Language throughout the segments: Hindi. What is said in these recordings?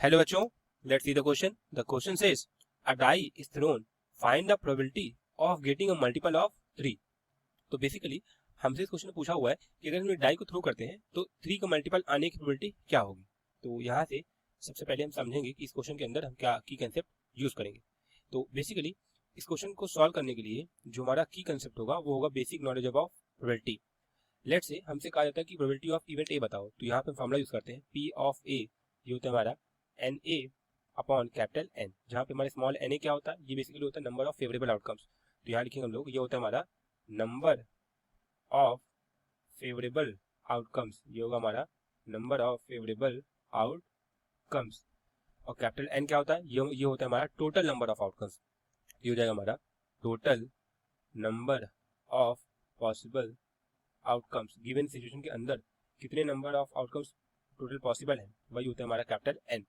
हेलो बच्चों, let's see the question. The question says a die is thrown, find the probability of getting a multiple of 3. तो बेसिकली हमसे इस क्वेश्चन में पूछा हुआ है कि अगर हम डाई को थ्रो करते हैं तो 3 का मल्टीपल आने की प्रोबेबिलिटी क्या होगी. तो यहाँ से सबसे पहले हम समझेंगे कि इस क्वेश्चन के अंदर हम क्या की कंसेप्ट यूज करेंगे. तो बेसिकली इस क्वेश्चन को सॉल्व करने के लिए जो हमारा की कंसेप्ट होगा वो होगा basic knowledge of probability. Let's say हमसे कहा जाता है कि प्रोबेबिलिटी ऑफ इवेंट ए बताओ. तो यहाँ पे फॉर्मूला यूज करते हैं पी ऑफ ए, ये होता है हमारा N A upon capital N, जहाँ पे हमारे स्मॉल एन ए क्या होता है, ये बेसिकली होता है नंबर ऑफ फेवरेबल आउटकम्स. तो यहाँ लिखेंगे हम लोग, ये होता है हमारा नंबर ऑफ फेवरेबल आउटकम्स, ये होगा हमारा नंबर ऑफ फेवरेबल आउटकम्स. और कैपिटल एन क्या होता है, ये होता है हमारा टोटल नंबर ऑफ आउटकम्स. ये हो जाएगा हमारा total number of possible outcomes. Given situation के अंदर कितने number of outcomes total possible है, वही होता है हमारा कैपिटल एन.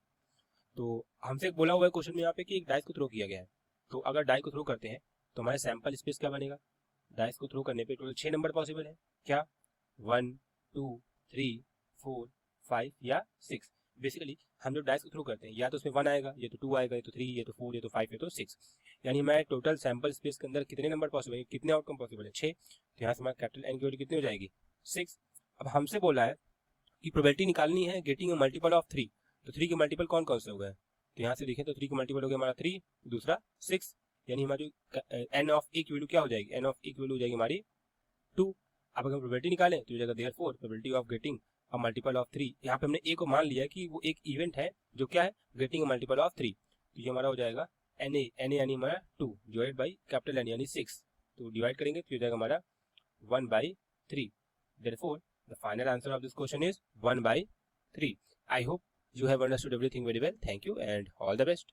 तो हमसे बोला हुआ है क्वेश्चन में यहाँ पे कि एक डाइस को थ्रो किया गया है. तो अगर डाई को थ्रो करते हैं तो हमारे सैंपल स्पेस क्या बनेगा. डाइस को थ्रो करने पे टोटल 6 नंबर पॉसिबल है. क्या 1 2 3 4 5 या 6. बेसिकली हम जब डाइस को थ्रो करते हैं या तो उसमें 1 आएगा, या तो 2 आएगा, या तो 3, या तो 4, या तो 5, या तो 6. यानी हमारे टोटल सैंपल स्पेस के अंदर कितने नंबर पॉसिबल है, कितने आउटकम पॉसिबल है, 6. तो यहाँ से हमारा कैपिटल एन की वैल्यू कितनी हो जाएगी, 6. अब हमसे बोला है कि प्रोबेबिलिटी निकालनी है गेटिंग अ मल्टीपल ऑफ 3. तो 3 के मल्टीपल कौन कौन से हो गए. तो यहाँ से देखें तो 3 का मल्टीपल हो गया हमारा 3, दूसरा 6. यानी हमारी एन ऑफ ए की वैल्यू क्या हो जाएगी, एन ऑफ ए की वैल्यू हो जाएगी हमारी 2. अब अगर प्रोबेबिलिटी निकालें तो ये जाएगा therefore probability of getting a multiple of 3. यहाँ पे हमने ए को मान लिया कि वो एक इवेंट है जो क्या है, गेटिंग अ मल्टीपल ऑफ 3. तो ये हमारा हो जाएगा एन ए यानी हमारा 2 डिवाइड बाई कैपिटल एन यानी 6. तो डिवाइड करेंगे तो ये जाएगा हमारा 1/3. Therefore, the final answer of this question is 1/3. I hope you have understood everything very well. Thank you and all the best.